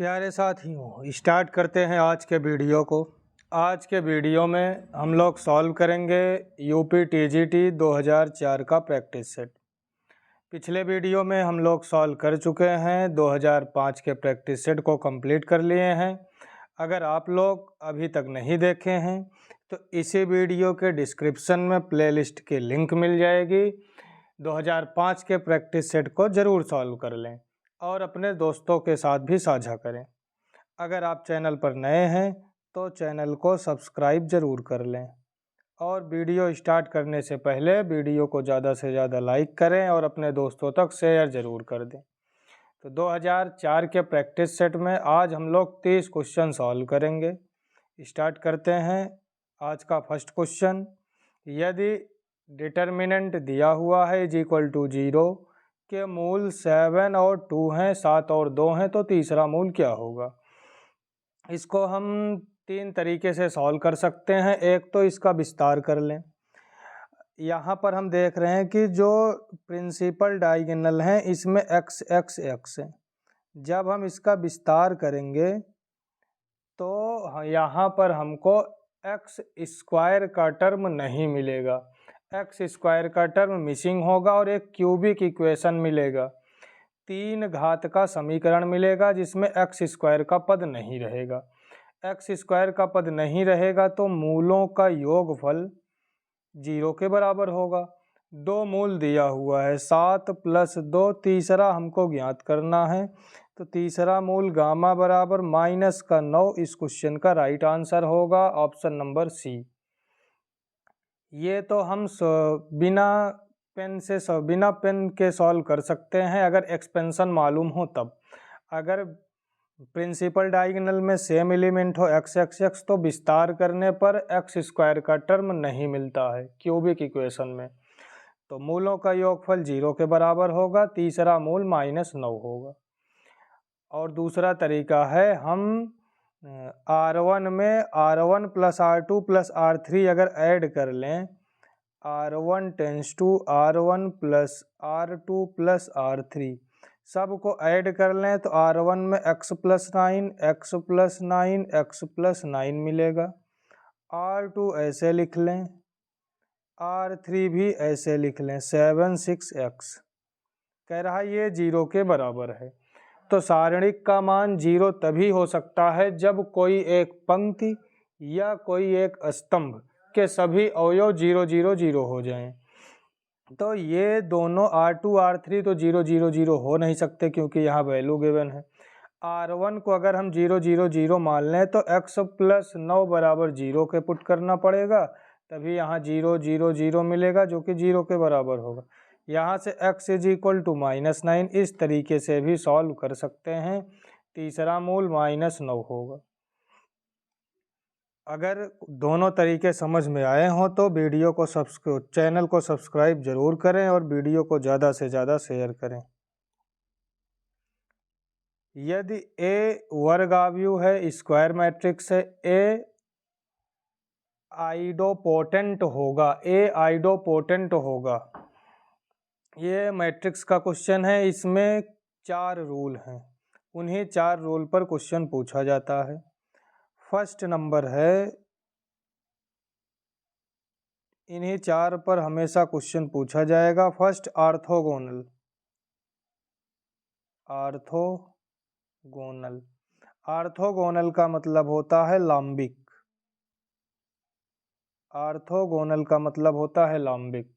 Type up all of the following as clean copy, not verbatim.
प्यारे साथियों, स्टार्ट करते हैं आज के वीडियो को। आज के वीडियो में हम लोग सॉल्व करेंगे यूपी टीजीटी 2004 का प्रैक्टिस सेट। पिछले वीडियो में हम लोग सॉल्व कर चुके हैं, 2005 के प्रैक्टिस सेट को कंप्लीट कर लिए हैं। अगर आप लोग अभी तक नहीं देखे हैं तो इसी वीडियो के डिस्क्रिप्शन में प्लेलिस्ट की लिंक मिल जाएगी। 2005 के प्रैक्टिस सेट को ज़रूर सॉल्व कर लें और अपने दोस्तों के साथ भी साझा करें। अगर आप चैनल पर नए हैं तो चैनल को सब्सक्राइब ज़रूर कर लें और वीडियो स्टार्ट करने से पहले वीडियो को ज़्यादा से ज़्यादा लाइक करें और अपने दोस्तों तक शेयर ज़रूर कर दें। तो 2004 के प्रैक्टिस सेट में आज हम लोग 30 क्वेश्चन सॉल्व करेंगे। स्टार्ट करते हैं। आज का फर्स्ट क्वेश्चन, यदि डिटर्मिनेंट दिया हुआ है इज इक्वल टू 0 के मूल 7 और 2 हैं, 7 और 2 हैं, तो तीसरा मूल क्या होगा। इसको हम 3 तरीके से सॉल्व कर सकते हैं। एक तो इसका विस्तार कर लें। यहाँ पर हम देख रहे हैं कि जो प्रिंसिपल डायगोनल हैं इसमें x x x है। जब हम इसका विस्तार करेंगे तो यहाँ पर हमको x स्क्वायर का टर्म नहीं मिलेगा, x स्क्वायर का टर्म मिसिंग होगा और एक क्यूबिक इक्वेशन मिलेगा, 3 घात का समीकरण मिलेगा जिसमें x स्क्वायर का पद नहीं रहेगा। x स्क्वायर का पद नहीं रहेगा तो मूलों का योगफल 0 के बराबर होगा। 2 मूल दिया हुआ है, 7 + 2, तीसरा हमको ज्ञात करना है। तो तीसरा मूल गामा बराबर -9 इस क्वेश्चन का राइट आंसर होगा, ऑप्शन नंबर सी। ये तो हम बिना पेन के सॉल्व कर सकते हैं अगर एक्सपेंशन मालूम हो तब। अगर प्रिंसिपल डायगोनल में सेम एलिमेंट हो x x x तो विस्तार करने पर x स्क्वायर का टर्म नहीं मिलता है क्यूबिक इक्वेशन में, तो मूलों का योगफल 0 के बराबर होगा, तीसरा मूल -9 होगा। और दूसरा तरीका है, हम R1 में R1 + R2 + R3 अगर ऐड कर लें, R1 tense to R1 + R2 + R3 सबको ऐड कर लें तो R1 में x + 9 x + 9 x + 9 मिलेगा। R2 ऐसे लिख लें, R3 भी ऐसे लिख लें, 7 6 x। कह रहा है ये 0 के बराबर है। तो सारणिक का मान 0 तभी हो सकता है जब कोई एक पंक्ति या कोई एक स्तंभ के सभी अवयव 0 0 0 हो जाएं। तो ये दोनों R2 R3 तो 0 0 0 हो नहीं सकते क्योंकि यहाँ वैल्यू गिवन है। R1 को अगर हम 0 0 0 मान लें तो x + 9 बराबर 0 के पुट करना पड़ेगा, तभी यहाँ 0 0 0 मिलेगा जो कि 0 के बराबर होगा। यहाँ से x = -9 इस तरीके से भी सॉल्व कर सकते हैं, तीसरा मूल -9 होगा। अगर दोनों तरीके समझ में आए हों तो वीडियो को चैनल को सब्सक्राइब ज़रूर करें और वीडियो को ज़्यादा से ज़्यादा शेयर करें। यदि A वर्गाव्यू है, स्क्वायर मैट्रिक्स है, A आइडोपोटेंट होगा। ये मैट्रिक्स का क्वेश्चन है, इसमें 4 रूल हैं, उन्हीं 4 रूल पर क्वेश्चन पूछा जाता है। फर्स्ट नंबर है, इन्हीं 4 पर हमेशा क्वेश्चन पूछा जाएगा। First, orthogonal. ऑर्थोगोनल का मतलब होता है लांबिक। ऑर्थोगोनल का मतलब होता है लांबिक।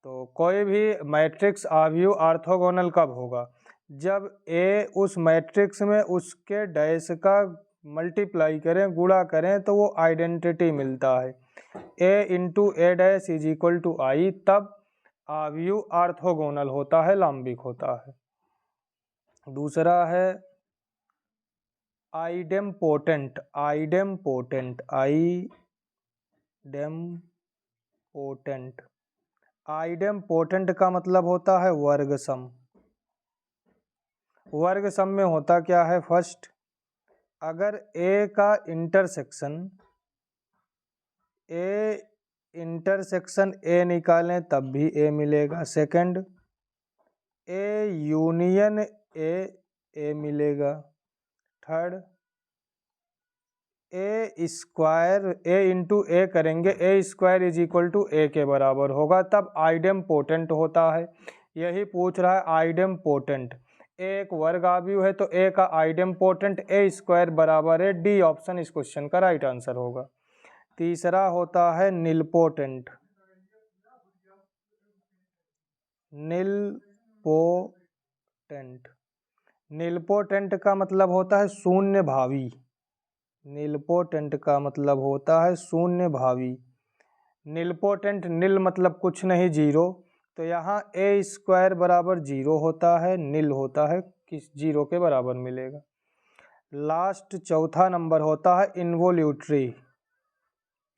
तो कोई भी मैट्रिक्स आव्यूह ऑर्थोगोनल कब होगा, जब A उस मैट्रिक्स में उसके डैश का मल्टीप्लाई करें, गुणा करें तो वो आइडेंटिटी मिलता है, A × A' = I, तब आव्यूह ऑर्थोगोनल होता है, लांबिक होता है। दूसरा है आइडेम्पोटेंट। आइडेम्पोटेंट का मतलब होता है वर्गसम। वर्गसम में होता क्या है, फर्स्ट, अगर A का इंटरसेक्शन A निकालें तब भी A मिलेगा। सेकंड, A यूनियन A मिलेगा। Third A square A into A करेंगे, A square is equal to A के बराबर होगा, तब आइडेम्पोटेंट होता है। यही पूछ रहा है आइडेम्पोटेंट। ए एक वर्ग आव्यूह है तो ए का आइडेम्पोटेंट ए स्क्वायर बराबर है डी, ऑप्शन इस क्वेश्चन का राइट आंसर होगा। तीसरा होता है निलपोटेंट। निलपोटेंट, निलपोटेंट का मतलब होता है शून्य भावी। निलपोटेंट का मतलब होता है शून्य भावी। निलपोटेंट, निल मतलब कुछ नहीं, जीरो, तो यहाँ ए स्क्वायर बराबर जीरो होता है, निल होता है किस जीरो के बराबर मिलेगा। लास्ट चौथा नंबर होता है इन्वोल्यूटरी।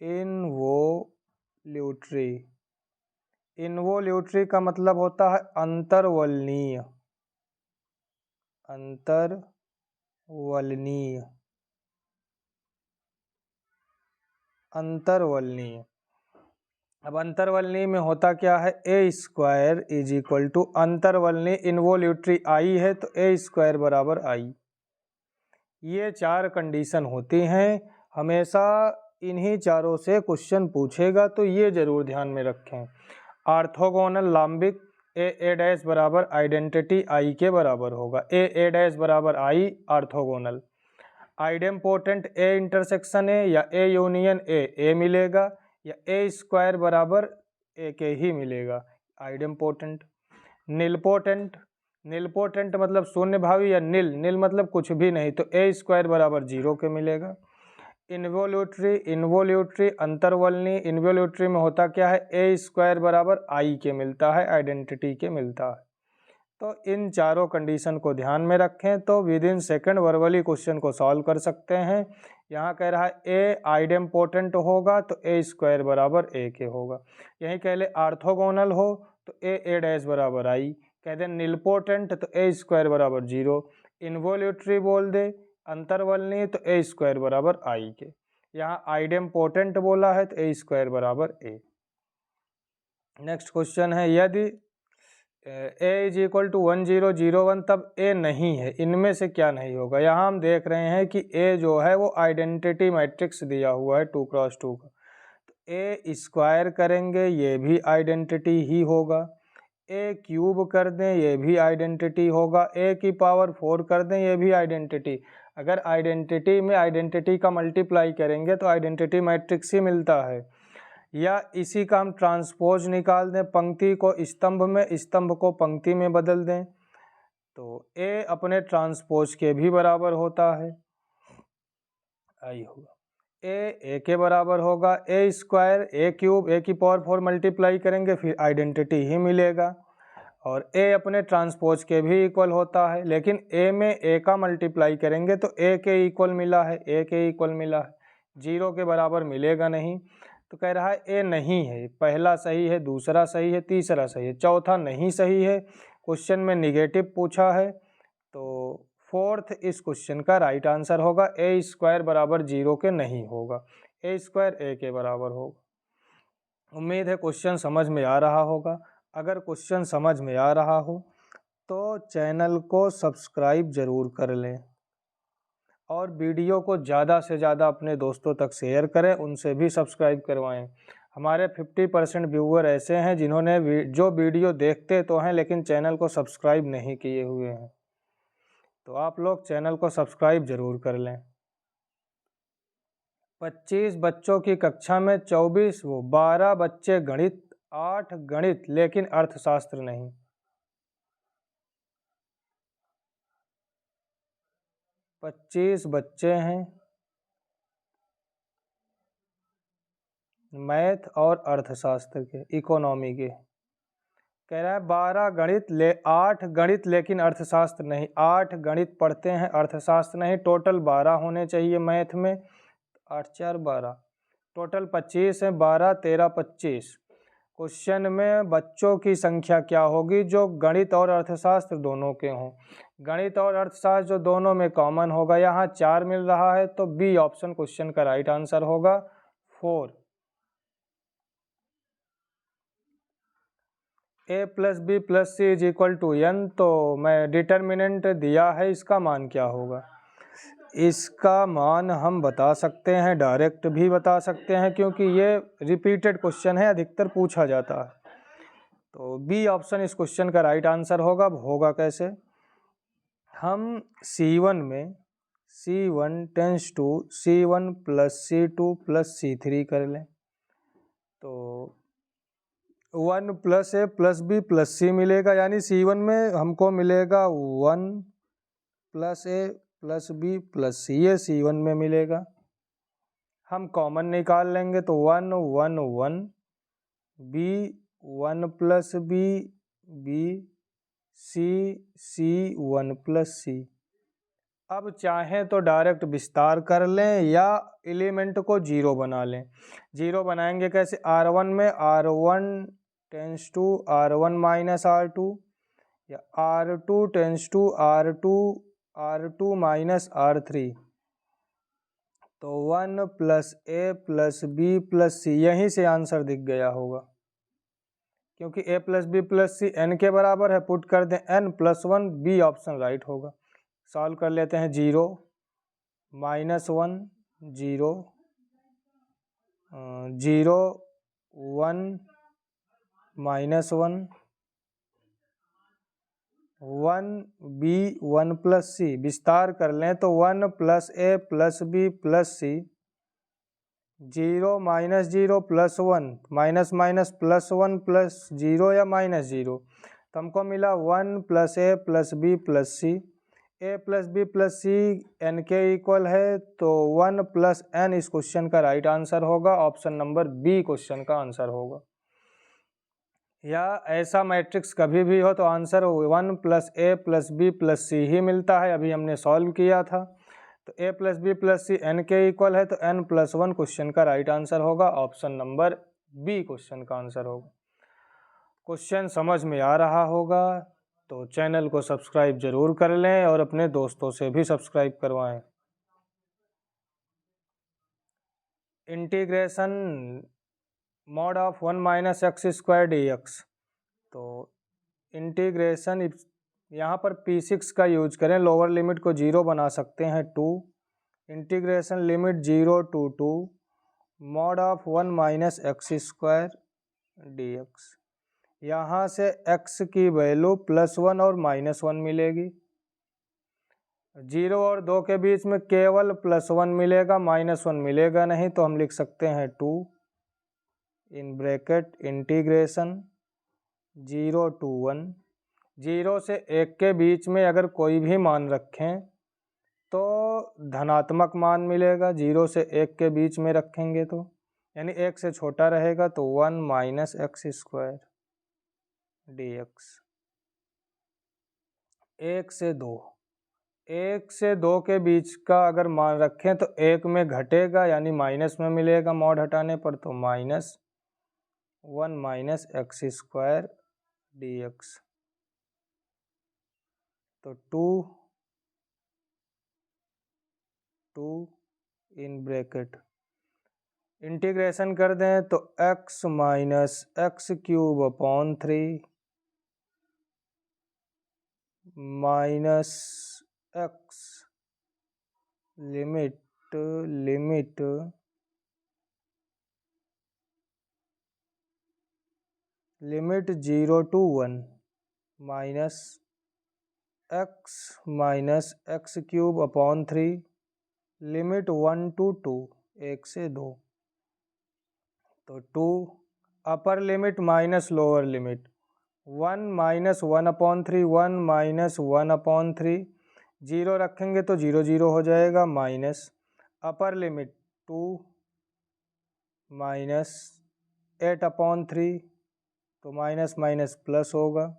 इन्वोल्यूटरी, इन्वोल्यूटरी का मतलब होता है अंतर्वलनीय। अंतर्वलनीय, अंतर्वलनीय। अब अंतर्वलनीय में होता क्या है, A square is equal to अंतर्वलनीय इन्वोल्यूटरी आई है तो ए स्क्वायर बराबर आई। ये चार कंडीशन होती हैं, हमेशा इन्हीं चारों से क्वेश्चन पूछेगा तो ये जरूर ध्यान में रखें। ऑर्थोगोनल लाम्बिक ए डैश बराबर आइडेंटिटी आई के बराबर होगा, ए डैश बराबर I orthogonal. Idempotent A intersection A या ए यूनियन ए मिलेगा, या ए स्क्वायर बराबर ए के ही मिलेगा आइडेम्पोटेंट। निलपोटेंट, निलपोटेंट मतलब शून्य भावी या निल, निल मतलब कुछ भी नहीं, तो ए स्क्वायर बराबर जीरो के मिलेगा। इन्वोल्यूटरी, इन्वोल्यूटरी अंतर्वलनीय, इन्वोल्यूटरी में होता क्या है, ए स्क्वायर बराबर आई के मिलता है, आइडेंटिटी के मिलता है। तो इन चारों कंडीशन को ध्यान में रखें तो with in second verbally question को सॉल्व कर सकते हैं। यहाँ कह रहा है ए आइडेम्पोटेंट होगा तो ए स्क्वायर बराबर ए के होगा। यहीं कह ले ऑर्थोगोनल हो तो ए डैश बराबर आई, कह दे निलपोटेंट तो ए स्क्वायर बराबर जीरो, इन्वोल्यूटरी बोल दे अंतर्वलनीय तो ए स्क्वायर बराबर आई के। यहाँ आइडेम्पोटेंट बोला है तो ए स्क्वायर बराबर ए। नेक्स्ट क्वेश्चन है यदि ए इज इक्वल टू 1001 तब ए नहीं है, इनमें से क्या नहीं होगा। यहाँ हम देख रहे हैं कि ए जो है वो आइडेंटिटी मैट्रिक्स दिया हुआ है 2x2 का, तो ए स्क्वायर करेंगे ये भी आइडेंटिटी ही होगा, ए क्यूब कर दें ये भी आइडेंटिटी होगा, ए की पावर 4 कर दें ये भी आइडेंटिटी। अगर आइडेंटिटी में आइडेंटिटी का मल्टीप्लाई करेंगे तो आइडेंटिटी मैट्रिक्स ही मिलता है। या इसी का हम ट्रांसपोज निकाल दें, पंक्ति को स्तंभ में, स्तंभ को पंक्ति में बदल दें, तो ए अपने ट्रांसपोज के भी बराबर होता है, आई होगा ए के बराबर होगा। ए स्क्वायर ए क्यूब ए की पावर 4 मल्टीप्लाई करेंगे फिर आइडेंटिटी ही मिलेगा, और ए अपने ट्रांसपोज के भी इक्वल होता है, लेकिन ए में ए का मल्टीप्लाई करेंगे तो ए के इक्वल मिला है, ए के इक्वल मिला है, जीरो के बराबर मिलेगा नहीं। तो कह रहा है ए नहीं है, पहला सही है, दूसरा सही है, तीसरा सही है, चौथा नहीं सही है। क्वेश्चन में निगेटिव पूछा है तो फोर्थ इस क्वेश्चन का राइट आंसर होगा, ए स्क्वायर बराबर जीरो के नहीं होगा, ए स्क्वायर ए के बराबर होगा। उम्मीद है क्वेश्चन समझ में आ रहा होगा। अगर क्वेश्चन समझ में आ रहा हो तो चैनल को सब्सक्राइब ज़रूर कर लें और वीडियो को ज़्यादा से ज़्यादा अपने दोस्तों तक शेयर करें, उनसे भी सब्सक्राइब करवाएं। हमारे 50% व्यूअर ऐसे हैं जिन्होंने जो वीडियो देखते तो हैं लेकिन चैनल को सब्सक्राइब नहीं किए हुए हैं, तो आप लोग चैनल को सब्सक्राइब ज़रूर कर लें। 25 बच्चों की कक्षा में 12 बच्चे गणित, 8 गणित लेकिन अर्थशास्त्र नहीं। 25 बच्चे हैं मैथ और अर्थशास्त्र के, इकोनॉमी के। कह रहा है 12 गणित 8 गणित लेकिन अर्थशास्त्र नहीं, 8 गणित पढ़ते हैं अर्थशास्त्र नहीं। टोटल 12 होने चाहिए मैथ में, 8 4 12, टोटल 25 है, 12 13 25। क्वेश्चन में बच्चों की संख्या क्या होगी जो गणित और अर्थशास्त्र दोनों के हों। गणित और अर्थशास्त्र जो दोनों में कॉमन होगा, यहाँ 4 मिल रहा है तो बी ऑप्शन क्वेश्चन का राइट आंसर होगा 4। A plus B plus C is equal to N, तो मैं डिटर्मिनेंट दिया है, इसका मान क्या होगा। इसका मान हम बता सकते हैं, डायरेक्ट भी बता सकते हैं, क्योंकि ये रिपीटेड क्वेश्चन है, अधिकतर पूछा जाता है। तो बी ऑप्शन इस क्वेश्चन का राइट आंसर होगा। अब होगा कैसे, हम C1 में C1 tense to C1 plus C2 plus C3 कर लें तो 1 प्लस ए प्लस बी प्लस सी मिलेगा, यानी C1 में हमको मिलेगा 1 प्लस ए प्लस बी प्लस सी, ये C1 में मिलेगा। हम कॉमन निकाल लेंगे तो 1 1 1 B 1 plus B B C C 1 plus C. अब चाहें तो डायरेक्ट विस्तार कर लें या एलिमेंट को जीरो बना लें। जीरो बनाएंगे कैसे, R1 में R1 tense to R1 minus R2 या R2 tense to R2 minus R3। तो 1 प्लस ए प्लस बी प्लस सी, यहीं से आंसर दिख गया होगा, क्योंकि a plus B plus c n के बराबर है। पुट कर दें n plus 1, B option right होगा। सॉल्व कर लेते हैं। 0 minus 1 0 0 1 minus 1 1 B 1 plus c. विस्तार कर लें तो 1 प्लस ए plus B plus c, 0 minus 0 plus 1, minus minus plus 1 plus 0 या माइनस 0, तो हमको मिला 1 plus A plus B plus C. A plus B plus C N के इक्वल है, तो 1 प्लस एन इस क्वेश्चन का राइट आंसर होगा। ऑप्शन नंबर बी क्वेश्चन का आंसर होगा। या ऐसा मैट्रिक्स कभी भी हो तो आंसर 1 प्लस ए प्लस बी प्लस सी ही मिलता है। अभी हमने सॉल्व किया था, तो A plus B plus C N के इक्वल है, तो एन प्लस 1 क्वेश्चन का राइट आंसर होगा। ऑप्शन नंबर बी क्वेश्चन का आंसर होगा। क्वेश्चन समझ में आ रहा होगा तो चैनल को सब्सक्राइब जरूर कर लें और अपने दोस्तों से भी सब्सक्राइब करवाएं। Integration mod of 1 minus x square D x, तो इंटीग्रेशन यहाँ पर P6 का यूज करें, लोअर लिमिट को 0 बना सकते हैं 2। Integration limit 0 to 2 mod of 1 minus x square D x. यहाँ से x की वैल्यू +1 और -1 मिलेगी। 0 और 2 के बीच में केवल +1 मिलेगा, -1 मिलेगा नहीं, तो हम लिख सकते हैं 2 इन ब्रैकेट इंटीग्रेशन 0 to 1। 0 से 1 के बीच में अगर कोई भी मान रखें तो धनात्मक मान मिलेगा। 0 से 1 के बीच में रखेंगे तो, यानी 1 से छोटा रहेगा, तो 1 माइनस एक्स स्क्वायर dx। 1 से 2 के बीच का अगर मान रखें तो 1 में घटेगा, यानी माइनस में मिलेगा मॉड हटाने पर, तो -1 माइनस एक्स स्क्वायर dx। तो 2 इन ब्रैकेट इंटीग्रेशन कर दें तो x minus x cube upon 3 minus x limit 0 to 1 minus x cube upon 3 limit 1 to 2 1 से 2। तो 2 upper limit minus lower limit 1 minus 1/3 1 minus 1/3, 0 रखेंगे तो 0 0 हो जाएगा, माइनस अपर लिमिट 2 माइनस 8/3, तो माइनस माइनस प्लस होगा।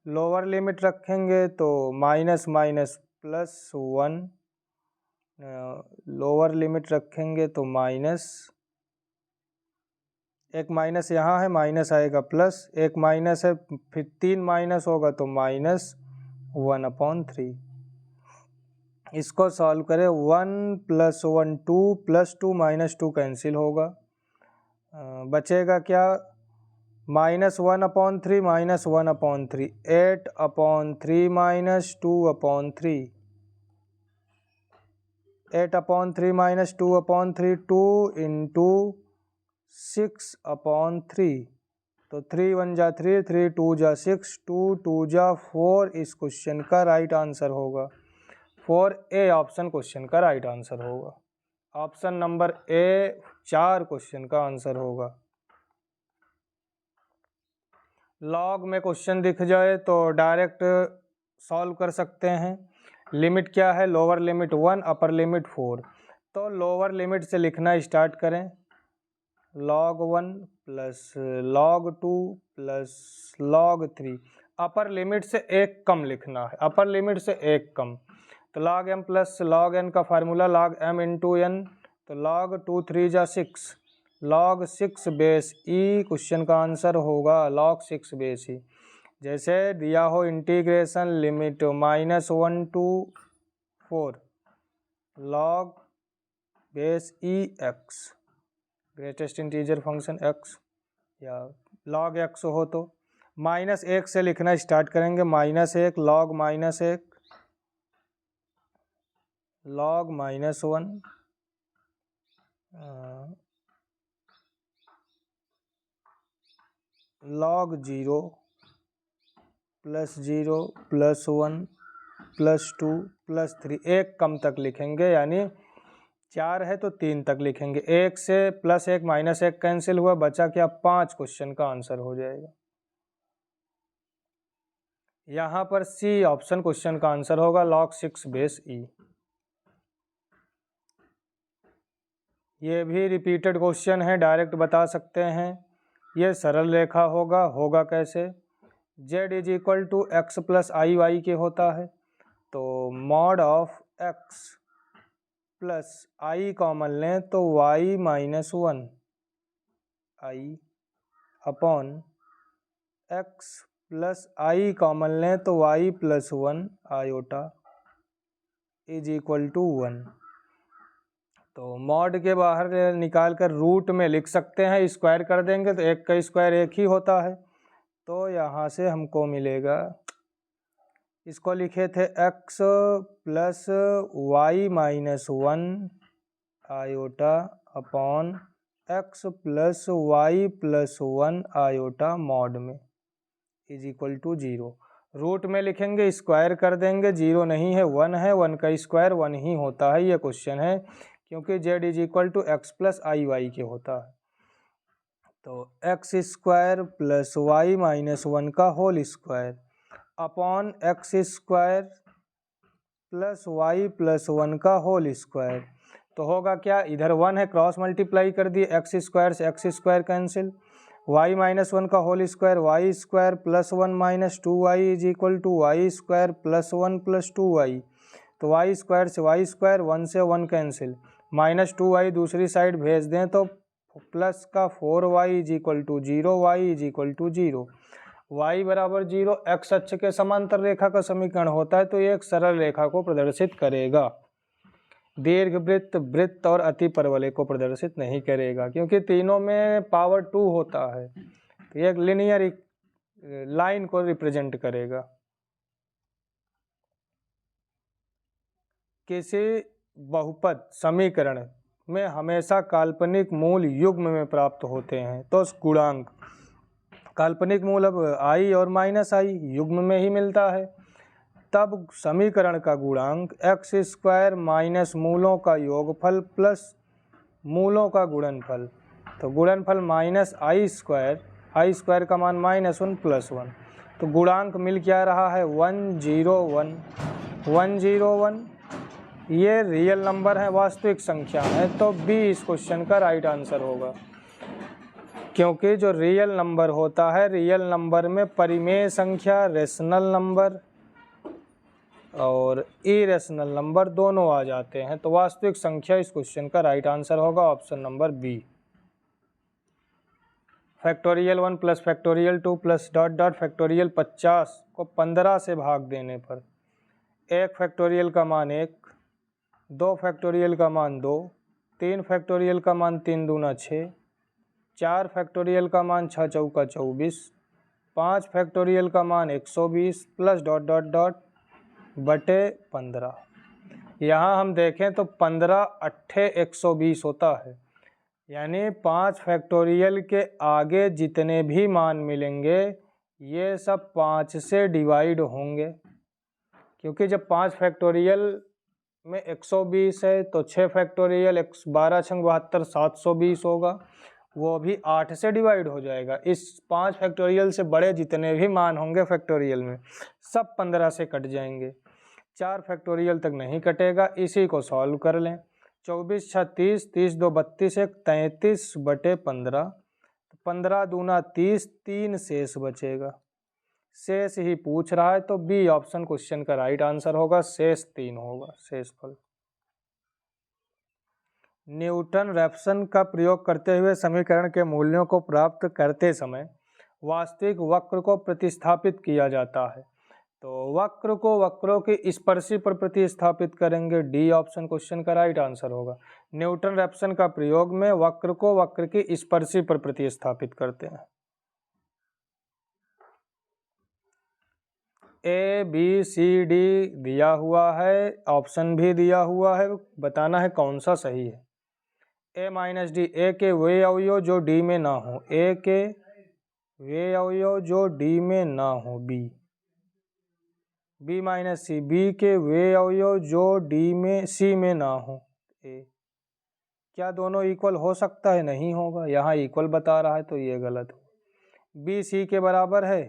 लोअर लिमिट रखेंगे तो माइनस माइनस +1, लोअर लिमिट रखेंगे तो माइनस, एक माइनस यहाँ है, माइनस आएगा प्लस, एक माइनस है, फिर 3 माइनस होगा तो -1/3। इसको सॉल्व करें, 1 + 1 2 + 2 -2 कैंसिल होगा, बचेगा क्या, -1/3 -1/3 8/3 -2/3। 8/3 माइनस 2/3 2 इंटू 6/3 तो 3 1 जा 3 3 2 जा 6 2 2 जा 4 इस क्वेश्चन का राइट आंसर होगा। 4A ऑप्शन क्वेश्चन का राइट आंसर होगा। ऑप्शन नंबर ए 4 क्वेश्चन का आंसर होगा। लॉग में क्वेश्चन दिख जाए तो डायरेक्ट सॉल्व कर सकते हैं। लिमिट क्या है? Lower limit 1 upper limit 4। तो लोअर लिमिट से लिखना स्टार्ट करें। log 1 plus log 2 plus log 3। Upper limit से एक कम लिखना है, अपर लिमिट से एक कम। तो log m plus log n का formula log m into n, तो log 2 3 जा 6 log 6 बेस e क्वेश्चन का आंसर होगा log 6 बेस e। जैसे दिया हो integration limit -1 to 4 log base e x, greatest integer function x, या log x हो तो -1 से लिखना स्टार्ट करेंगे। -1 log -1 log -1 log 0 plus 0 plus 1 plus 2 plus 3, एक कम तक लिखेंगे, यानी 4 है तो 3 तक लिखेंगे। 1 से +1 -1 कैंसिल हुआ, बचा क्या? 5 क्वेश्चन का आंसर हो जाएगा। यहाँ पर सी ऑप्शन क्वेश्चन का आंसर होगा log 6 बेस e। ये भी रिपीटेड क्वेश्चन है, डायरेक्ट बता सकते हैं। ये सरल रेखा होगा कैसे? z is equal to x plus i y के होता है, तो mod of x plus i common लें तो y minus 1 i upon x plus i common लें तो y plus 1 iota is equal to 1। तो मॉड के बाहर निकाल कर रूट में लिख सकते हैं, स्क्वायर कर देंगे तो एक का स्क्वायर एक ही होता है। तो यहाँ से हमको मिलेगा, इसको लिखे थे x plus y minus 1 iota upon x plus y plus 1 iota mod में इज इक्वल टू 0। रूट में लिखेंगे, स्क्वायर कर देंगे, 0 नहीं है 1 है, 1 का स्क्वायर 1 ही होता है। ये क्वेश्चन है क्योंकि z is equal to x plus i y के होता है। तो x square plus y minus 1 का whole square upon x square plus y plus 1 का होल स्क्वायर, तो होगा क्या? इधर 1 है, क्रॉस मल्टीप्लाई कर दिए, एक्स स्क्वायर से x square cancel, y minus 1 का whole square y square plus 1 minus 2y is equal to y square plus 1 plus 2y। तो वाई स्क्वायर से वाई स्क्वायर, 1 से 1 कैंसिल, माइनस 2y दूसरी side भेज दें तो प्लस का 4y is equal to 0, y is equal to 0, y बराबर 0। X अक्ष के समांतर रेखा का समीकरण होता है, तो ये एक सरल रेखा को प्रदर्शित करेगा, दीर्घवृत्त, वृत्त और अति परवलय को प्रदर्शित नहीं करेगा, क्योंकि तीनों में पावर 2 होता है। तो ये एक लिनियर लाइन को रिप्रेजेंट करेगा। किसी बहुपद समीकरण में हमेशा काल्पनिक मूल युग्म में प्राप्त होते हैं, तो गुणांक काल्पनिक मूल अब i और माइनस i युग्म में ही मिलता है, तब समीकरण का गुणांक एक्स स्क्वायर माइनस मूलों का योगफल प्लस मूलों का गुणनफल, तो गुणनफल माइनस आई स्क्वायर का मान -1 प्लस 1, तो गुणांक मिल क्या रहा है? 101। ये रियल नंबर है, वास्तविक संख्या है, तो बी इस क्वेश्चन का राइट आंसर होगा। क्योंकि जो रियल नंबर होता है, रियल नंबर में परिमेय संख्या, रेशनल नंबर और इरेशनल नंबर दोनों आ जाते हैं, तो वास्तविक संख्या इस क्वेश्चन का राइट आंसर होगा option number B. Factorial 1 plus factorial 2 plus dot dot factorial 50 को 15 से भाग देने पर 1 फैक्टोरियल का मान 1, 2 फैक्टोरियल का मान 2, 3 फैक्टोरियल का मान 3 दूना 6, 4 फैक्टोरियल का मान 6 चौका 24, 5 फैक्टोरियल का मान 120 प्लस डॉट डॉट डॉट बटे 15। यहाँ हम देखें तो 15 अट्ठे 120 होता है, यानी 5 फैक्टोरियल के आगे जितने भी मान मिलेंगे ये सब 5 से डिवाइड होंगे, क्योंकि जब 5 फैक्टोरियल में 120 है तो 6 फैक्टोरियल 12 छंग 72 720 होगा, वो भी 8 से डिवाइड हो जाएगा। इस 5 फैक्टोरियल से बड़े जितने भी मान होंगे फैक्टोरियल में सब 15 से कट जाएंगे, 4 फैक्टोरियल तक नहीं कटेगा। इसी को सॉल्व कर लें, 24 6 30, 30 2 32, 33 बटे 15, 15 दूना 30, 3 शेष बचेगा। शेष ही पूछ रहा है तो बी ऑप्शन क्वेश्चन का राइट आंसर होगा, शेष 3 होगा शेषफल। न्यूटन रैप्सन का प्रयोग करते हुए समीकरण के मूल्यों को प्राप्त करते समय वास्तविक वक्र को प्रतिस्थापित किया जाता है, तो वक्र को वक्रों की स्पर्शी पर प्रतिस्थापित करेंगे, डी ऑप्शन क्वेश्चन का राइट आंसर होगा। न्यूटन रैप्सन का प्रयोग में वक्र को वक्र की स्पर्शी पर प्रतिस्थापित करते हैं। ए बी सी डी दिया हुआ है, ऑप्शन भी दिया हुआ है, बताना है कौन सा सही है। ए माइनस डी, ए के वे अवयव जो डी में ना हो, ए के वे अवयव जो डी में ना हो, बी। बी माइनस सी, बी के वे अवयव जो डी में सी में ना हो, ए। क्या दोनों इक्वल हो सकता है? नहीं होगा, यहाँ इक्वल बता रहा है तो ये गलत हो। बी सी के बराबर है,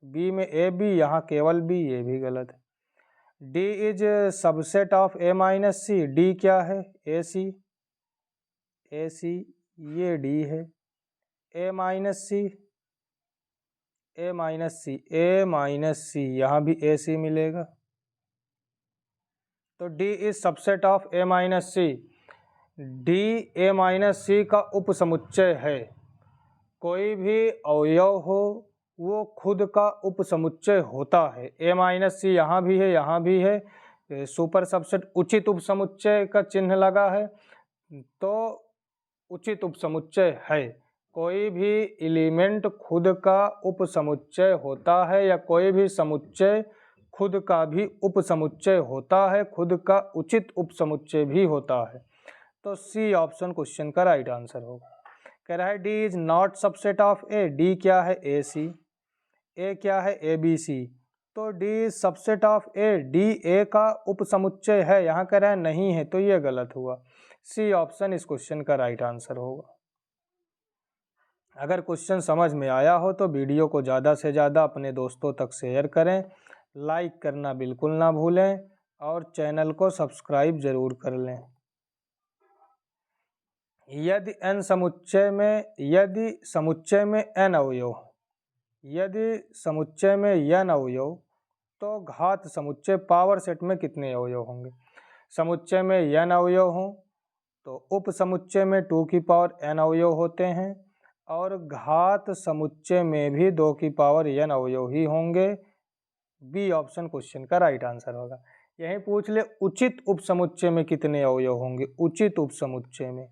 बी में ए बी, यहाँ केवल बी, ये भी गलत है। D is subset of A minus C, D क्या है? ए सी, ए सी ये डी है। A minus C, A minus C, A minus C, यहाँ भी ए सी मिलेगा, तो D is subset of A minus C. D A minus C का उपसमुच्चय है। कोई भी अवयव हो वो खुद का उपसमुच्चय होता है। ए माइनस सी यहाँ भी है, यहाँ भी है, सुपर सबसेट उचित उपसमुच्चय का चिन्ह लगा है, तो उचित उपसमुच्चय है। कोई भी एलिमेंट खुद का उपसमुच्चय होता है, या कोई भी समुच्चय खुद का भी उपसमुच्चय होता है, खुद का उचित उपसमुच्चय भी होता है, तो सी ऑप्शन क्वेश्चन का राइट आंसर होगा। कह रहा है D is not subset of A, D क्या है? ए सी, ए क्या है? ए बी सी, तो D is subset of A, D A का उपसमुच्चय है, यहाँ कह रहा है नहीं है, तो ये गलत हुआ। सी ऑप्शन इस क्वेश्चन का राइट आंसर होगा। अगर क्वेश्चन समझ में आया हो तो वीडियो को ज़्यादा से ज़्यादा अपने दोस्तों तक शेयर करें, लाइक करना बिल्कुल ना भूलें और चैनल को सब्सक्राइब जरूर कर लें। यदि n समुच्चय में, यदि समुच्चय में n अवयव, यदि समुच्चय में n अवयव, तो घात समुच्चय पावर सेट में कितने अवयव होंगे? समुच्चय में n अवयव हों तो उप समुच्चय में 2 की पावर n अवयव होते हैं, और घात समुच्चय में भी 2 की पावर n अवयव ही होंगे। बी ऑप्शन क्वेश्चन का राइट आंसर होगा। यही पूछ ले उचित उपसमुच्चय में कितने अवयव होंगे? उचित उपसमुच्चय में,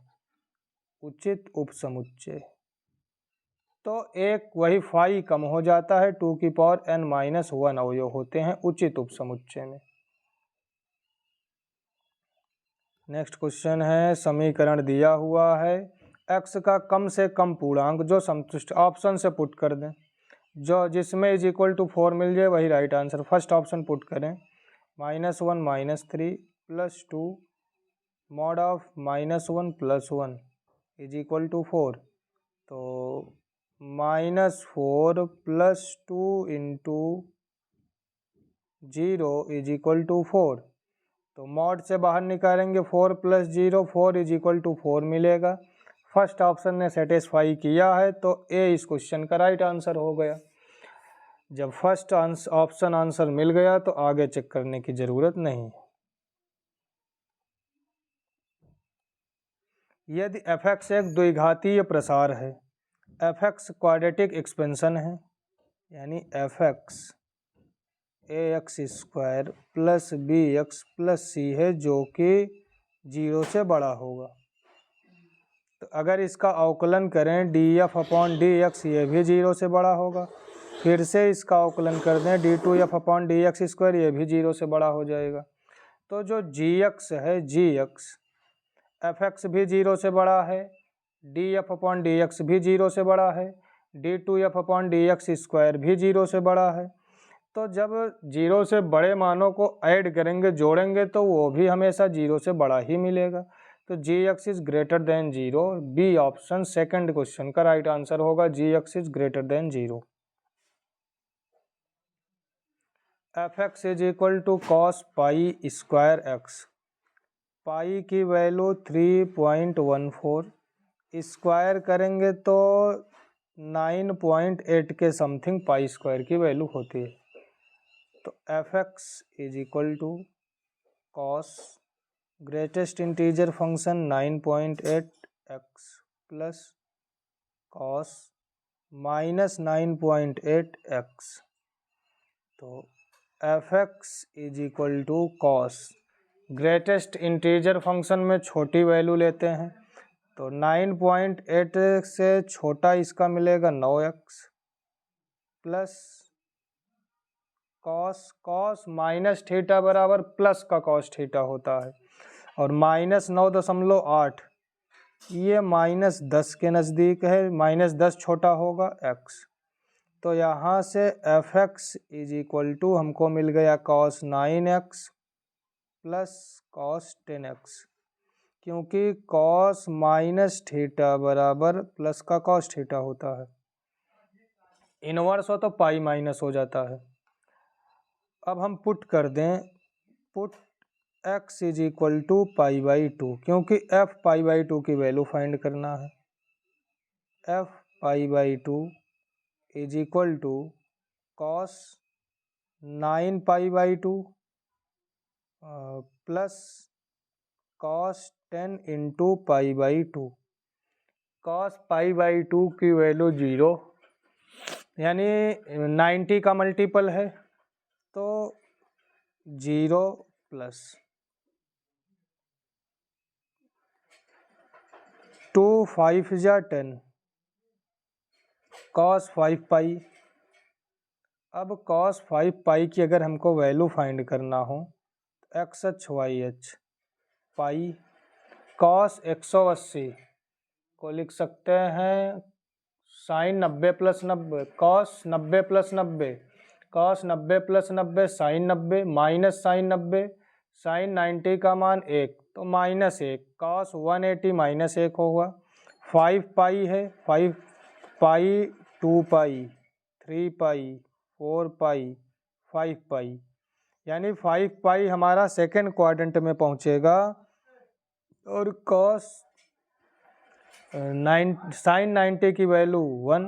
उचित उपसमुच्चय, तो एक वही फाई कम हो जाता है, 2 की पावर n-1 अवयव होते हैं उचित उपसमुच्चय में। नेक्स्ट क्वेश्चन है, समीकरण दिया हुआ है, x का कम से कम पूर्णांक जो संतुष्ट, ऑप्शन से पुट कर दें, जो जिसमें इज इक्वल टू 4 मिल जाए वही right answer. First option put करें, -1 -3 + 2 mod of -1 + 1 is equal to 4, तो -4 + 2 × 0 इज इक्वल टू 4, तो मॉड से बाहर निकालेंगे 4 + 0, 4 इज इक्वल टू 4 मिलेगा। फर्स्ट ऑप्शन ने सेटिस्फाई किया है, तो ए इस क्वेश्चन का राइट आंसर हो गया। जब फर्स्ट ऑप्शन आंसर मिल गया तो आगे चेक करने की ज़रूरत नहीं। यदि f(x) एक द्विघातीय प्रसार है, f(x) क्वाड्रेटिक एक्सपेंशन है, यानी f(x) ax² + bx + c है, जो कि 0 से बड़ा होगा, तो अगर इसका अवकलन करें df/dx, ये भी 0 से बड़ा होगा। फिर से इसका अवकलन कर दें d2f/dx², ये भी 0 से बड़ा हो जाएगा। तो जो जी एक्स है, जी एक्स एफ एक्स भी 0 से बड़ा है, d f upon d x भी 0 से बड़ा है, d two f upon d x square भी 0 से बड़ा है। तो जब 0 से बड़े मानों को ऐड करेंगे, जोड़ेंगे, तो वो भी हमेशा 0 से बड़ा ही मिलेगा। तो G X is greater than 0। B option second question का राइट आंसर होगा, G X is greater than 0। F x is equal to cos pi square X. Pi की वैल्यू 3.14, स्क्वायर करेंगे तो 9.8 के समथिंग पाई स्क्वायर की value होती है। तो F x is equal to cos greatest integer function 9.8 X plus cos minus 9.8 X. तो F x is equal to cos greatest integer function में छोटी वैल्यू लेते हैं, तो 9.8 से छोटा इसका मिलेगा 9x plus cos minus theta बराबर प्लस का कॉस थीटा होता है, और -9.8 ये -10 के नज़दीक है, -10 छोटा होगा x। तो यहाँ से f x is equal to हमको मिल गया cos 9x plus cos 10x, क्योंकि cos माइनस थीटा बराबर प्लस का cos थीटा होता है। इनवर्स हो तो पाई माइनस हो जाता है। अब हम पुट कर दें, put x is equal to π/2, क्योंकि f π/2 की वैल्यू फाइंड करना है। f π/2 is equal to cos 9π/2 plus cos 10 into π/2। cos π/2 की वैल्यू 0, यानी 90 का मल्टीपल है, तो 0 प्लस 2 5 जा 10 cos 5π। अब cos 5π की अगर हमको वैल्यू फाइंड करना हो, x h y h pi cos 180 को लिख सकते हैं sine 90 plus 90, cos 90 plus 90, cos 90 plus 90 sine 90 minus sine 90, sine 90 का मान 1, तो -1 cos 180 -1 होगा। 5π है, 5π 2π 3π 4π 5π, यानी 5π हमारा सेकेंड क्वाड्रेंट में पहुंचेगा, और cos साइन 90 की वैल्यू 1,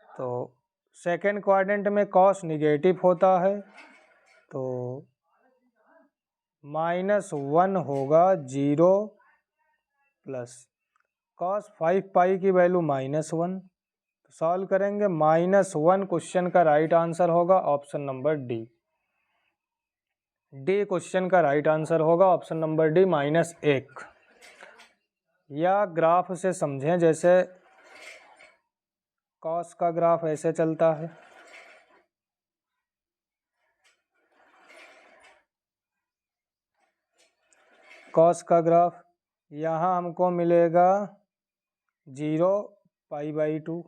तो सेकेंड क्वाड्रेंट में cos निगेटिव होता है, तो -1 होगा 0 प्लस cos 5π की वैल्यू -1। सॉल्व करेंगे, -1 क्वेश्चन का राइट आंसर होगा option number D. D question का राइट आंसर होगा ऑप्शन नंबर डी -1। या ग्राफ से समझें, जैसे कॉस का ग्राफ ऐसे चलता है, कॉस का ग्राफ यहाँ हमको मिलेगा 0 π/2,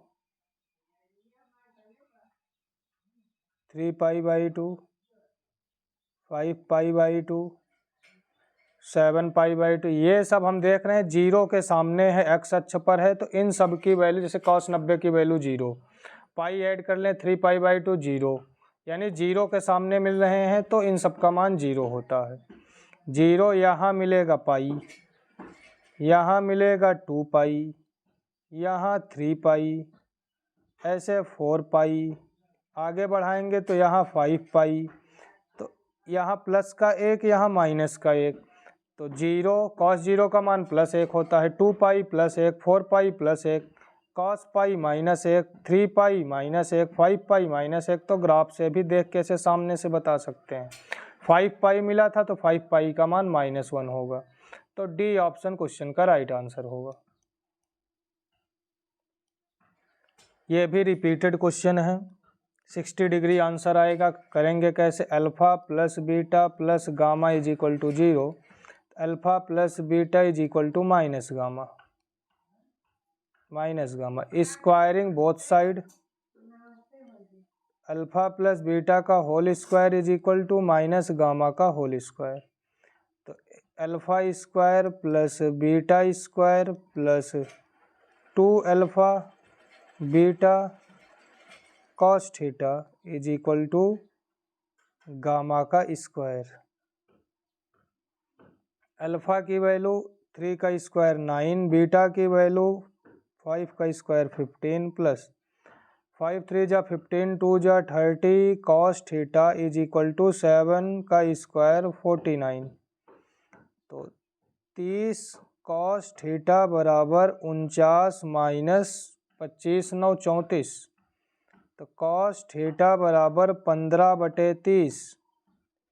3 π/2, 5 π/2, 7 π/2। ये सब हम देख रहे हैं 0 के सामने है, x अक्ष पर है, तो इन सब की वैल्यू, जैसे cos 90 की वैल्यू 0, पाई ऐड कर लें 3 π/2 0, यानी 0 के सामने मिल रहे हैं, तो इन सब का मान 0 होता है। 0 यहाँ मिलेगा पाई, यहाँ मिलेगा 2π, यहाँ 3π, ऐसे 4π, आगे बढ़ाएंगे तो यहाँ 5π, तो यहाँ प्लस का 1, यहाँ माइनस का 1, तो 0 cos 0 का मान +1 होता है, 2π +1, 4π +1, cos π -1, 3π -1, 5π -1। तो ग्राफ से भी देख के से सामने से बता सकते हैं। 5π मिला था, तो 5π का मान -1 होगा, तो डी ऑप्शन क्वेश्चन का राइट आंसर होगा। ये भी रिपीटेड क्वेश्चन है, 60 डिग्री आंसर आएगा। करेंगे कैसे, alpha plus beta plus gamma is equal to 0, alpha plus beta is equal to minus gamma, squaring both side, alpha plus beta का whole square is equal to minus gamma का whole square. तो alpha square plus beta square plus 2 alpha beta cos theta is equal to gamma का square. Alpha की value 3 का square 9, beta की value 5 का square 15 plus 5 3 जा 15 2 जा 30 cos theta is equal to 7 का स्क्वायर 49। तो 30 कॉस थीटा बराबर 49 माइनस 25 9 34, तो कॉस थीटा बराबर 15/30,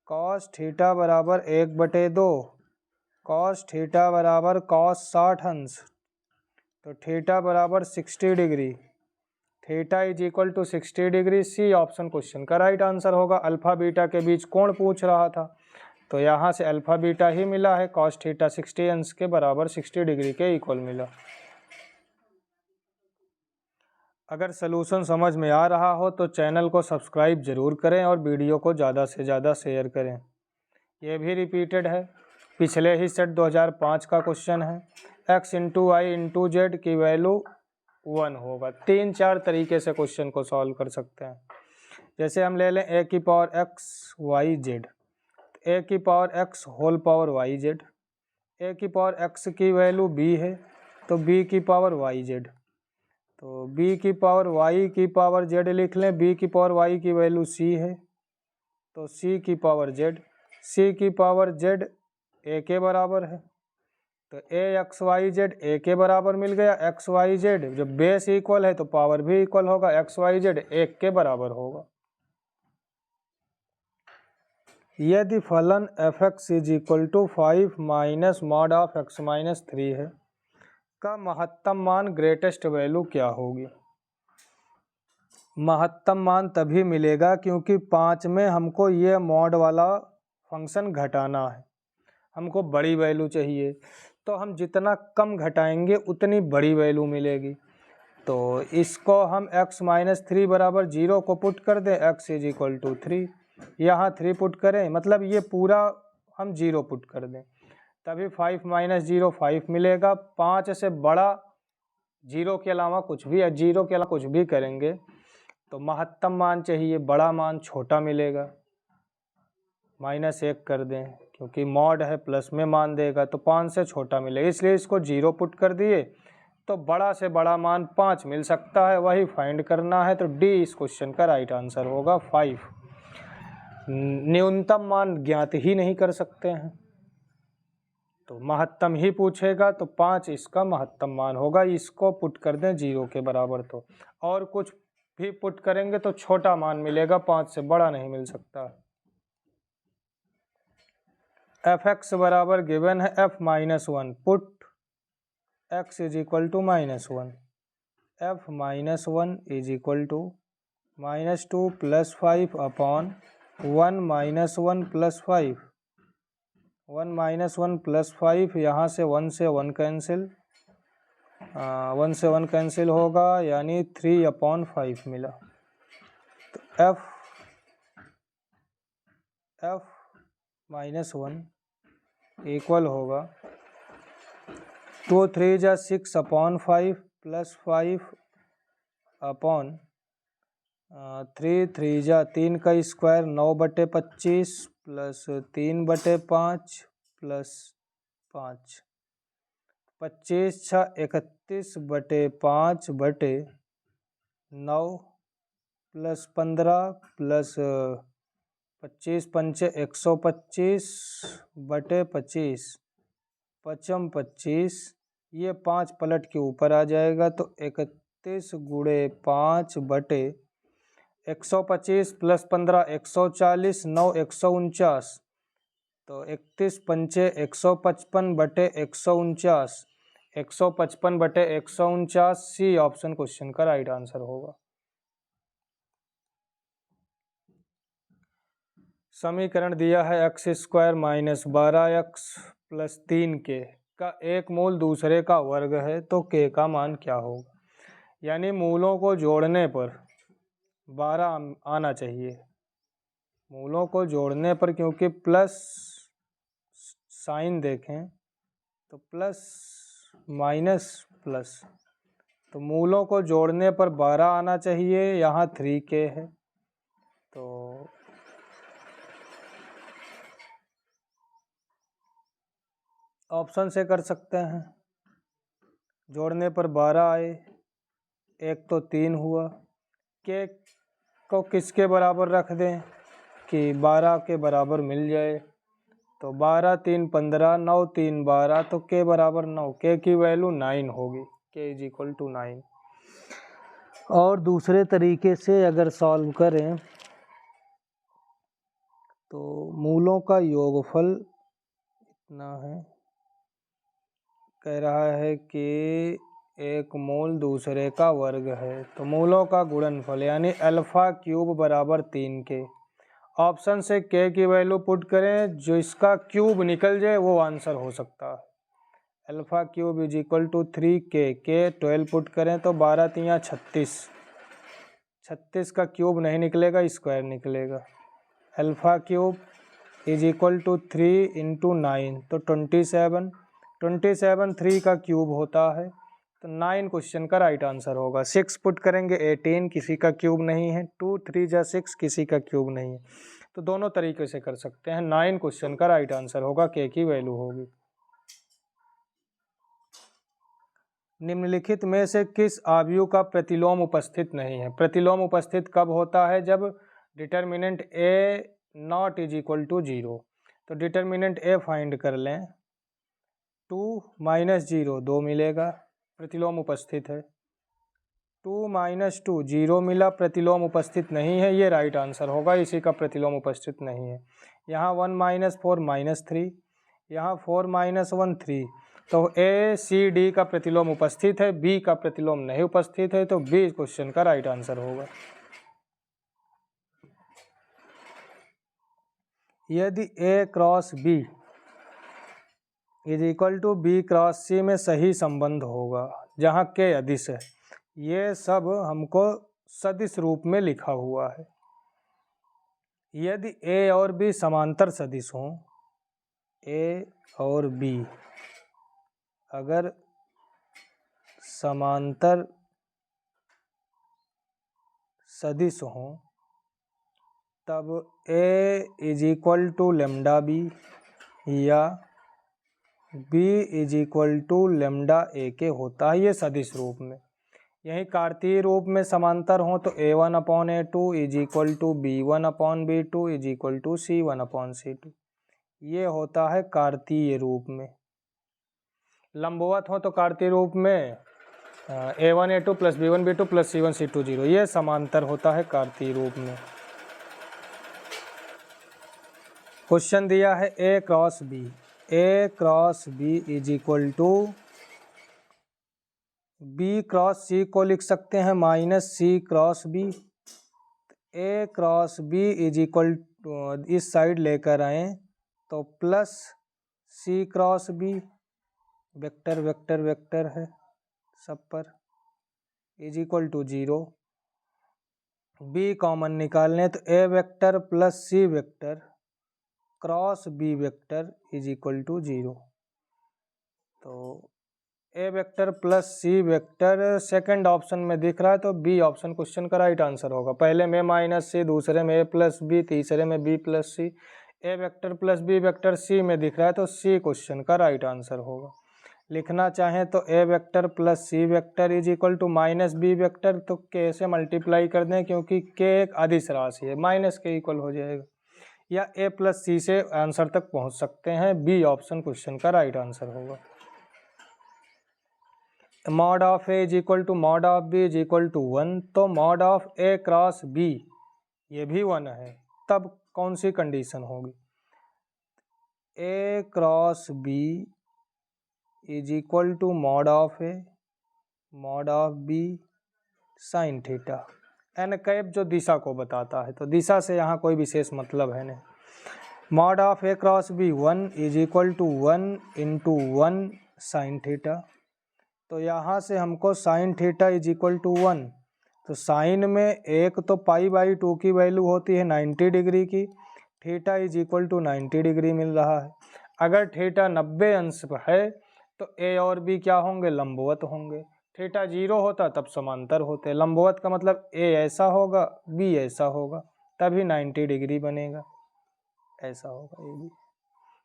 कॉस थीटा बराबर 1/2, कॉस थीटा बराबर कॉस 60 अंश, तो थीटा बराबर 60 degree, theta is equal to 60 degree. C option question का राइट आंसर होगा। अल्फ़ा बीटा के बीच कोण पूछ रहा था, तो यहाँ से अल्फ़ा बीटा ही मिला है, कॉस थीटा 60 अंश के बराबर 60 डिग्री के इक्वल मिला। अगर सलूशन समझ में आ रहा हो तो चैनल को सब्सक्राइब ज़रूर करें और वीडियो को ज़्यादा से ज़्यादा शेयर करें। ये भी रिपीटेड है, पिछले ही सेट 2005 का क्वेश्चन है। x into y into z की वैल्यू 1 होगा। 3-4 तरीके से क्वेश्चन को सॉल्व कर सकते हैं। जैसे हम ले लें a की power x y z, a की power x whole power y z, a की पावर x की वैल्यू b है तो b की पावर वाई जेड, तो b की पावर y की पावर z लिख लें, b की पावर y की वैल्यू c है तो c की पावर z, c की पावर z a के बराबर है तो a x y z a के बराबर मिल गया। एक्स वाई जेड जब बेस इक्वल है तो पावर भी इक्वल होगा, एक्स वाई जेड 1 के बराबर होगा। यदि फलन f(x) is equal to 5 minus mod of x minus 3 है का महत्तम मान ग्रेटेस्ट वैल्यू क्या होगी। महत्तम मान तभी मिलेगा क्योंकि 5 में हमको ये मॉड वाला फंक्शन घटाना है, हमको बड़ी वैल्यू चाहिए, तो हम जितना कम घटाएंगे उतनी बड़ी वैल्यू मिलेगी। तो इसको हम x माइनस 3 बराबर 0 को पुट कर दें, x इज इक्वल टू 3, यहाँ 3 पुट करें, मतलब ये पूरा हम 0 पुट कर दें, तभी 5 माइनस 0 5 मिलेगा। 5 से बड़ा 0 के अलावा कुछ भी, 0 के अलावा कुछ भी करेंगे तो महत्तम मान चाहिए, बड़ा मान छोटा मिलेगा। -1 कर दें क्योंकि मॉड है, प्लस में मान देगा तो 5 से छोटा मिलेगा, इसलिए इसको 0 पुट कर दिए तो बड़ा से बड़ा मान 5 मिल सकता है, वही फाइंड करना है। तो डी इस क्वेश्चन का राइट आंसर होगा 5। न्यूनतम मान ज्ञात ही नहीं कर सकते हैं तो महत्तम ही पूछेगा, तो 5 इसका महत्तम मान होगा। इसको पुट कर दें 0 के बराबर, तो और कुछ भी पुट करेंगे तो छोटा मान मिलेगा, 5 से बड़ा नहीं मिल सकता। f(x) बराबर गिवन है f minus 1, put x is equal to -1, f minus 1 is equal to -2 plus 5 upon 1 minus 1 plus 5, 1 minus 1 plus 5, यहाँ से 1 से 1 कैंसिल, 1 से 1 कैंसिल होगा, यानी 3/5 मिला। तो f माइनस 1 इक्वल होगा 2 3 जा 6/5 प्लस 5 अपॉन 3 3 जा 3 का square 9/25 plus 3/5 plus 5, 25 6 31/5/9 plus 15 plus 25 पंचे 125/25, 5 25, ये 5 पलट के ऊपर आ जाएगा तो 31 गुणे 5/125 प्लस 15 140, 9 149, तो 31 पंचे 155/149, 155/149, सी ऑप्शन क्वेश्चन का राइट आंसर होगा। समीकरण दिया है x square minus 12x plus 3k का एक मूल दूसरे का वर्ग है तो k का मान क्या होगा। यानी मूलों को जोड़ने पर 12 आना चाहिए, मूलों को जोड़ने पर, क्योंकि प्लस साइन देखें तो प्लस माइनस प्लस, तो मूलों को जोड़ने पर 12 आना चाहिए। यहाँ 3k है तो ऑप्शन से कर सकते हैं। जोड़ने पर 12 आए, एक तो 3 हुआ, के को किसके बराबर रख दें कि 12 के बराबर मिल जाए, तो 12 3 15, 9 3 12, तो के बराबर 9, के की वैल्यू 9 होगी, के इज इक्वल टू 9। और दूसरे तरीके से अगर सॉल्व करें तो मूलों का योगफल इतना है, कह रहा है कि एक मूल दूसरे का वर्ग है, तो मूलों का गुणनफल यानी अल्फ़ा क्यूब बराबर 3k। ऑप्शन से k की वैल्यू पुट करें, जो इसका क्यूब निकल जाए वो आंसर हो सकता है। Alpha cube is equal to 3k, के 12 पुट करें तो 12 तियाँ 36, 36 का क्यूब नहीं निकलेगा, स्क्वायर निकलेगा। Alpha cube is equal to 3 into 9 तो 27, 27 3 का क्यूब होता है, तो 9 क्वेश्चन का राइट आंसर होगा। 6 पुट करेंगे 18, किसी का क्यूब नहीं है। 2 3 जा 6, किसी का क्यूब नहीं है। तो दोनों तरीके से कर सकते हैं। 9 क्वेश्चन का राइट आंसर होगा, के की वैल्यू होगी। निम्नलिखित में से किस आव्यूह का प्रतिलोम उपस्थित नहीं है। प्रतिलोम उपस्थित कब होता है, जब determinant a naught is equal to 0। तो डिटर्मिनेंट ए फाइंड कर लें, 2 माइनस 0 2 मिलेगा, प्रतिलोम उपस्थित है। 2 माइनस 2 0 मिला, प्रतिलोम उपस्थित नहीं है, ये राइट आंसर होगा, इसी का प्रतिलोम उपस्थित नहीं है। यहाँ 1 माइनस 4 माइनस 3, यहाँ 4 माइनस 1 3, तो ए सी डी का प्रतिलोम उपस्थित है, बी का प्रतिलोम नहीं उपस्थित है, तो बी क्वेश्चन का राइट आंसर होगा। यदि A cross B is equal to B cross C में सही संबंध होगा, जहाँ के अदिश है, ये सब हमको सदिश रूप में लिखा हुआ है। यदि ए और बी समांतर सदिश हों, ए और बी अगर समांतर सदिश हों, तब A is equal to lambda B या B is equal to lambda A के होता है, ये सदिश रूप में। यही कार्तीय रूप में समांतर हों तो a1 upon a2 is equal to b1 upon b2 is equal to c1 upon c2, ये होता है कार्तीय रूप में। लंबवत हो तो कार्तीय रूप में a1 a2 plus b1 b2 plus c1 c2 0, ये समांतर होता है कार्तीय रूप में। क्वेश्चन दिया है a cross b is equal to B cross C को लिख सकते हैं minus C cross B. A cross B is equal इस साइड लेकर आए तो plus C cross B, vector vector vector है सब पर, is equal to 0। B common निकालने तो A vector plus C vector cross B vector is equal to 0। तो A vector plus C vector second option में दिख रहा है, तो बी ऑप्शन क्वेश्चन का राइट आंसर होगा। पहले में माइनस सी, दूसरे में ए प्लस बी, तीसरे में B plus C. A vector plus B vector C में दिख रहा है, तो सी क्वेश्चन का राइट आंसर होगा। लिखना चाहें तो A vector plus C vector is equal to minus B vector, तो के से मल्टीप्लाई कर दें क्योंकि के एक अदिश राशि है, माइनस के इक्वल हो जाएगा। या ए प्लस सी से आंसर तक पहुँच सकते हैं, बी ऑप्शन क्वेश्चन का राइट आंसर होगा। Mod of A is equal to mod of B is equal to 1, तो mod of A cross B ये भी 1 है, तब कौन सी कंडीशन होगी, A cross B is equal to mod of A mod of B sine theta. N cap जो दिशा को बताता है, तो दिशा से यहाँ कोई विशेष मतलब है नहीं। Mod of A cross b 1 is equal to 1 into 1 sine theta. तो यहाँ से हमको sine theta is equal to 1, तो साइन में एक तो π/2 की वैल्यू होती है 90 डिग्री की, theta is equal to 90 degree मिल रहा है। अगर थीटा 90 अंश पर है तो ए और बी क्या होंगे, लंबवत होंगे। थीटा 0 होता तब समांतर होते। लंबवत का मतलब ए ऐसा होगा, बी ऐसा होगा, तभी 90 डिग्री बनेगा, ऐसा होगा ए बी।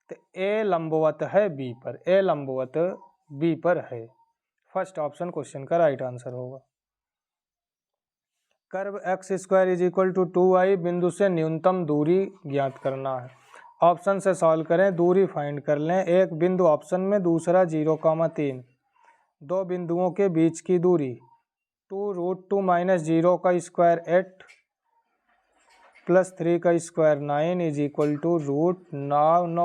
तो ए लंबवत है बी पर, ए लंबवत बी पर है। फर्स्ट ऑप्शन क्वेश्चन का राइट आंसर होगा। Curve x square is equal to 2i बिंदु से न्यूनतम दूरी ज्ञात करना है। ऑप्शन से सॉल्व करें, दूरी फाइंड कर लें। एक बिंदु ऑप्शन में, दूसरा 0,3, दो बिंदुओं के बीच की दूरी 2√2 - 0 का स्क्वायर 8 प्लस 3 का स्क्वायर 9 इज इक्वल टू √9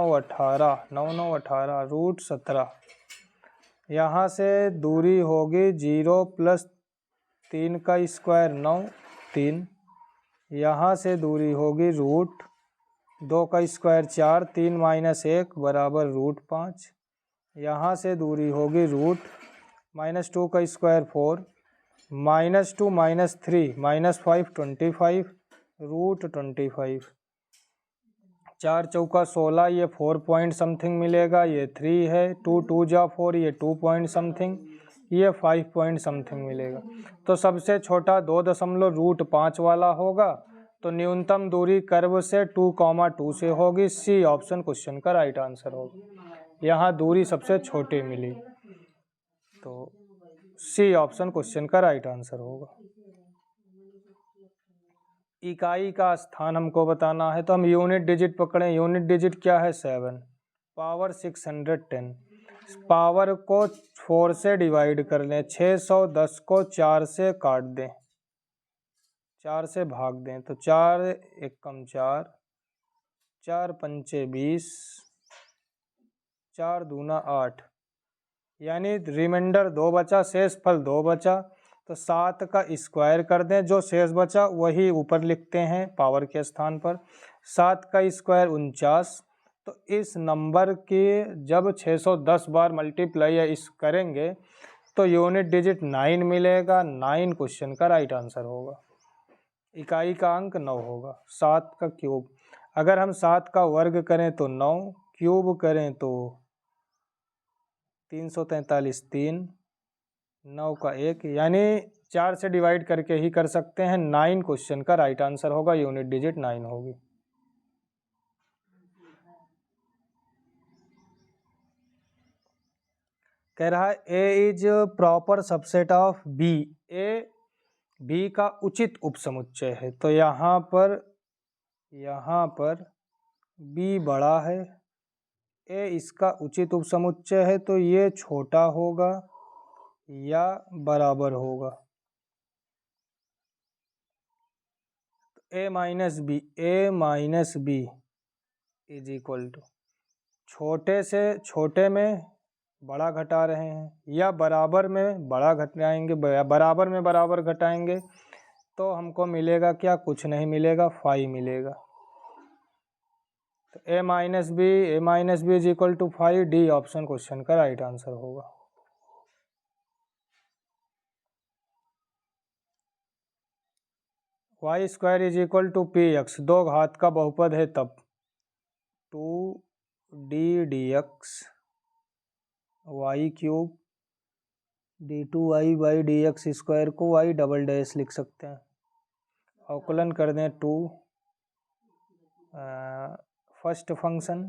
यहाँ से दूरी होगी 0 प्लस 3 का स्क्वायर 9 3, यहाँ से दूरी होगी √2 का स्क्वायर 4, 3 - 1 बराबर √5, यहाँ से दूरी होगी -2 का स्क्वायर 4, -2 - 3 -5 25 √25, 4 चौका 16, ये 4 पॉइंट समथिंग मिलेगा, ये 3 है, 2 2 जा 4, ये 2 पॉइंट समथिंग, ये 5 पॉइंट समथिंग मिलेगा। तो सबसे छोटा 2.5 वाला होगा, तो न्यूनतम दूरी कर्व से 2,2 से होगी। सी ऑप्शन क्वेश्चन का राइट आंसर होगा। यहाँ दूरी सबसे छोटी मिली, तो सी ऑप्शन क्वेश्चन का राइट आंसर होगा। इकाई का स्थान हमको बताना है, तो हम यूनिट डिजिट पकड़ें। यूनिट डिजिट क्या है, 7, पावर 610, पावर को 4 से डिवाइड कर लें, 610 को 4 से काट दें, 4 से भाग दें, तो 4 एकम 4, 4 पंचे 20, 4 दूना 8, यानी रिमाइंडर 2 बचा, शेष फल 2 बचा। तो 7 का स्क्वायर कर दें, जो शेष बचा वही ऊपर लिखते हैं पावर के स्थान पर। 7 का स्क्वायर 49। तो इस नंबर के जब 610 बार मल्टीप्लाई इस करेंगे तो यूनिट डिजिट 9 मिलेगा। 9 क्वेश्चन का राइट आंसर होगा। इकाई का अंक 9 होगा। 7 का क्यूब, अगर हम 7 का वर्ग करें तो 9, क्यूब करें तो 343, 3, 9 का 1, यानी 4 से डिवाइड करके ही कर सकते हैं। 9 क्वेश्चन का राइट आंसर होगा, यूनिट डिजिट 9 होगी। कह रहा है A is proper subset of B, A B का उचित उपसमुच्चय है। तो यहाँ पर बी बड़ा है, ए इसका उचित उपसमुच्चय है, तो ये छोटा होगा या बराबर होगा। A minus B is equal to, छोटे से छोटे में बड़ा घटा रहे हैं या बराबर में बड़ा घटाएंगे, बराबर में बराबर घटाएंगे तो हमको मिलेगा क्या, कुछ नहीं मिलेगा, 5 मिलेगा। तो A minus B is equal to 5, D option question का राइट आंसर होगा। Y square is equal to P X, 2 घात का बहुपद है तब 2d dx Y cube d2y by D x square को y डबल डैश लिख सकते हैं। अवकलन कर दें 2 first function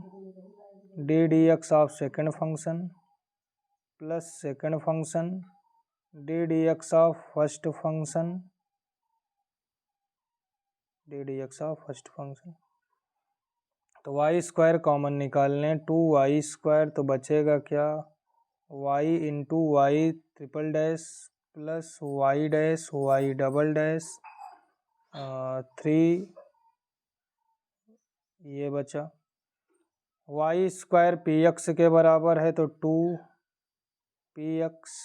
D D X of second function plus second function D D X of first function D D X of first function. तो y square common निकाल लें, 2y स्क्वायर, तो बचेगा क्या, y into y triple dash plus y dash y double dash 3, ये बचा। Y square P x के बराबर है, तो 2 पी एक्स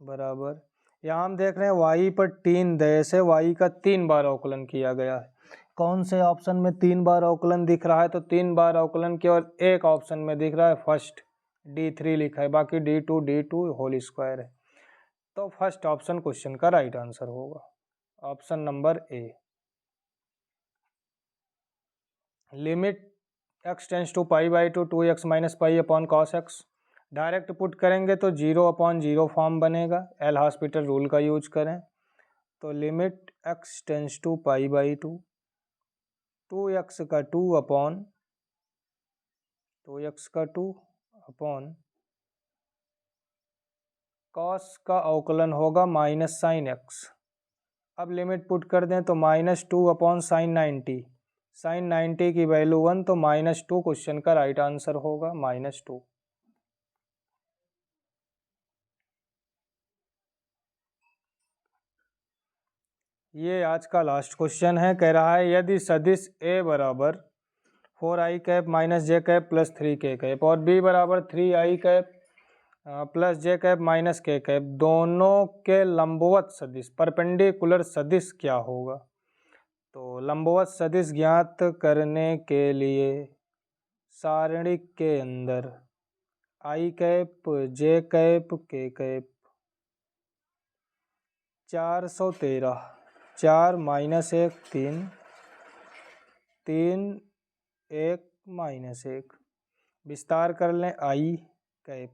बराबर, यहाँ हम देख रहे हैं वाई पर 3 डैश है, वाई का 3 बार अवकलन किया गया है। कौन से ऑप्शन में 3 बार अवकलन दिख रहा है? तो 3 बार अवकलन केवल एक ऑप्शन में दिख रहा है, फर्स्ट D3 लिखा है, बाकी D2 होल स्क्वायर है। तो फर्स्ट ऑप्शन क्वेश्चन का राइट आंसर होगा, option number A. Limit x tends to π/2 2x - π upon cos x। Direct put करेंगे तो 0/0 फॉर्म बनेगा, एल हॉस्पिटल रूल का यूज करें। तो limit x tends to π/2 2x का 2 अपॉन cos का अवकलन होगा माइनस साइन x। अब लिमिट पुट कर दें तो -2/sin90, sin 90 की वैल्यू 1, तो -2 क्वेश्चन का राइट आंसर होगा, -2। ये आज का लास्ट क्वेश्चन है। कह रहा है यदि सदिश a बराबर 4i कैप माइनस जे कैप प्लस 3k कैप और b बराबर 3i कैप प्लस जे कैप माइनस के कैप दोनों के लंबवत सदिश परपेंडिकुलर सदिश क्या होगा? तो लंबवत सदिश ज्ञात करने के लिए सारणी के अंदर i कैप जे कैप के कैप 413 4 - 1 3 3 1 -1 विस्तार कर लें i कैप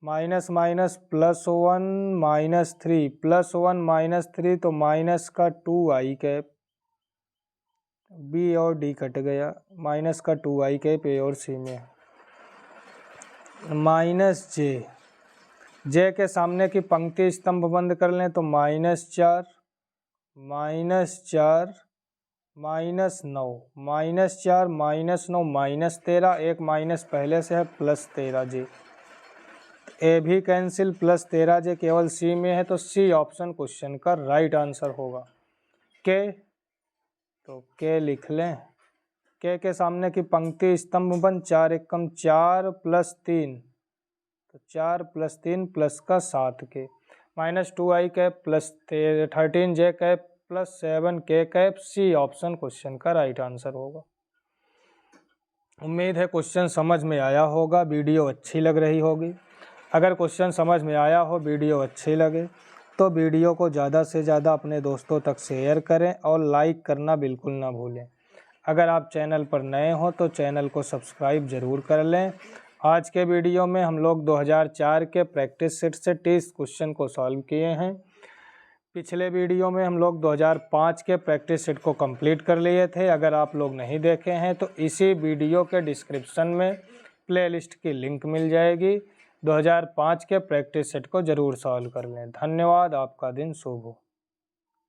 माइनस माइनस +1 -3 +1 -3 तो माइनस का 2i कैप, b और d कट गया, माइनस का 2i कैप ए और सी में, माइनस जे के सामने की पंक्ति स्तंभ बंद कर लें तो -4 -4 -9 -4 -9 -13, एक माइनस पहले से है +13 जे, ए भी कैंसिल, +13 जे केवल सी में है, तो सी ऑप्शन क्वेश्चन का राइट आंसर होगा। के तो के लिख लें, के सामने की पंक्ति स्तंभ बंद, 4 एकम 4 + 3 तो 4 + 3 प्लस का 7 के, -2i कैप प्लस 13 जे कैप प्लस 7 के कैप, सी ऑप्शन क्वेश्चन का राइट आंसर होगा। उम्मीद है क्वेश्चन समझ में आया होगा, वीडियो अच्छी लग रही होगी। अगर क्वेश्चन समझ में आया हो, वीडियो अच्छी लगे तो वीडियो को ज़्यादा से ज़्यादा अपने दोस्तों तक शेयर करें और लाइक करना बिल्कुल ना भूलें। अगर आप चैनल पर नए हो तो चैनल को सब्सक्राइब ज़रूर कर लें। आज के वीडियो में हम लोग 2004 के प्रैक्टिस सेट से 30 क्वेश्चन को सॉल्व किए हैं। पिछले वीडियो में हम लोग 2005 के प्रैक्टिस सेट को कंप्लीट कर लिए थे। अगर आप लोग नहीं देखे हैं तो इसी वीडियो के डिस्क्रिप्शन में प्लेलिस्ट की लिंक मिल जाएगी। 2005 के प्रैक्टिस सेट को ज़रूर सॉल्व कर लें। धन्यवाद, आपका दिन शुभ हो।